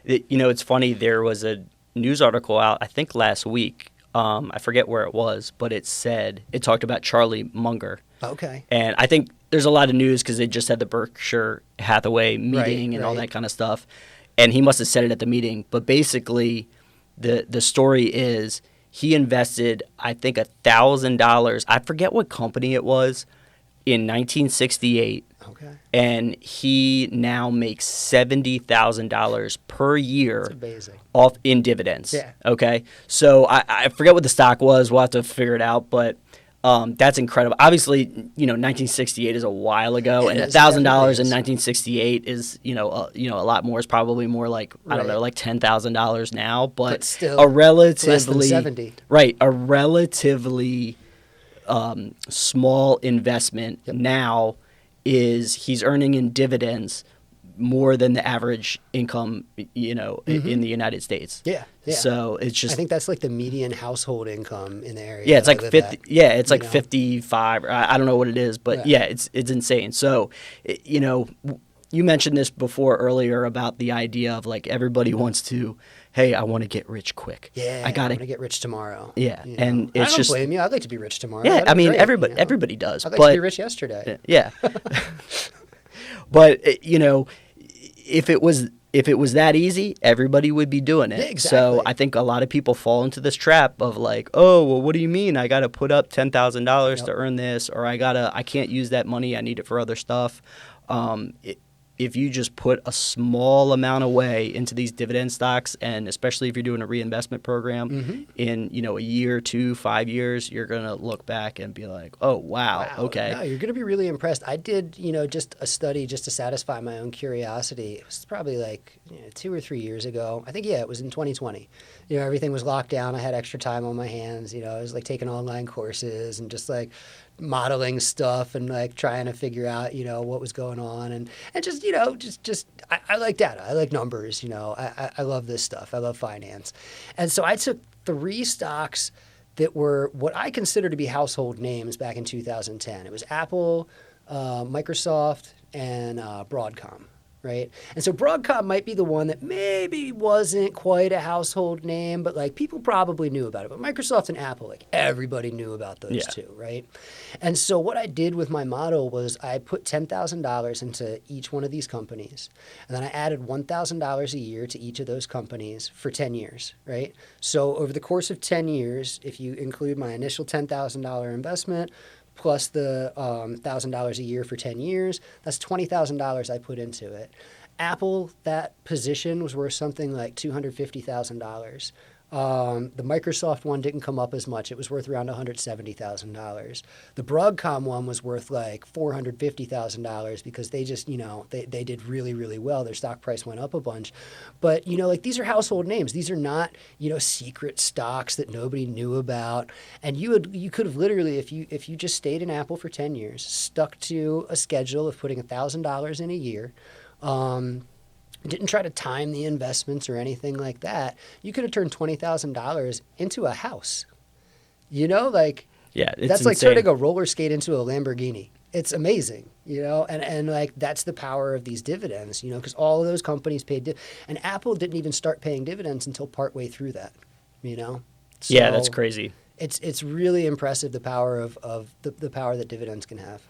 It's funny. There was a news article out, I think last week. I forget where it was, but it talked about Charlie Munger. Okay. And I think there's a lot of news because they just had the Berkshire Hathaway meeting and all right. that kind of stuff. And he must have said it at the meeting. But basically, the story is he invested, I think, $1,000. I forget what company it was in 1968. Okay. And he now makes $70,000 per year That's amazing. off in dividends. Yeah. Okay. So I forget what the stock was. We'll have to figure it out. But that's incredible. Obviously, 1968 is a while ago, and $1,000 in 1968 is, a lot more. It's probably more like I don't know, like $10,000 now, but still a relatively less than 70. Right, a relatively small investment now he's earning in dividends more than the average income, in the United States. Yeah. So it's just, I think that's like the median household income in the area. yeah, it's like 50. At, It's like 55. Or I don't know what it is, but Yeah. it's insane. So, you mentioned this before earlier about the idea of like everybody wants to, hey, I want to get rich quick. Yeah, I want to get rich tomorrow. Yeah, and it's I don't just blame you. I'd like to be rich tomorrow. yeah. That'd I be mean, great, everybody does. I'd like but to be rich yesterday. yeah, but if it was that easy, everybody would be doing it. Yeah, exactly. So I think a lot of people fall into this trap of like, oh, well, what do you mean? I got to put up $10,000 to earn this, or I can't use that money. I need it for other stuff. If you just put a small amount away into these dividend stocks, and especially if you're doing a reinvestment program, in a year, 2, 5 years, you're gonna look back and be like, oh wow. Okay. No, you're gonna be really impressed. I did, just a study just to satisfy my own curiosity. It was probably like 2 or 3 years ago. I think it was in 2020. Everything was locked down. I had extra time on my hands. I was like taking online courses and just like modeling stuff and like trying to figure out what was going on and just I like data. I like numbers. I love this stuff. I love finance. And so I took 3 stocks that were what I consider to be household names back in 2010. It was Apple, Microsoft, and Broadcom. Right. And so Broadcom might be the one that maybe wasn't quite a household name, but like people probably knew about it. But Microsoft and Apple, like everybody knew about those two. Right. And so what I did with my model was I put $10,000 into each one of these companies. And then I added $1,000 a year to each of those companies for 10 years. Right. So over the course of 10 years, if you include my initial $10,000 investment, plus the $1,000 a year for 10 years, that's $20,000 I put into it. Apple, that position was worth something like $250,000. The Microsoft one didn't come up as much. It was worth around $170,000. The Broadcom one was worth like $450,000 because they just, they did really, really well. Their stock price went up a bunch. But, like these are household names. These are not, secret stocks that nobody knew about. And you could have literally, if you just stayed in Apple for 10 years, stuck to a schedule of putting $1,000 in a year, didn't try to time the investments or anything like that, you could have turned $20,000 into a house. Yeah, it's that's like insane. turning a roller skate into a Lamborghini. It's amazing, and like that's the power of these dividends, because all of those companies paid, and Apple didn't even start paying dividends until partway through that, So yeah, that's crazy. It's really impressive the power of the power that dividends can have.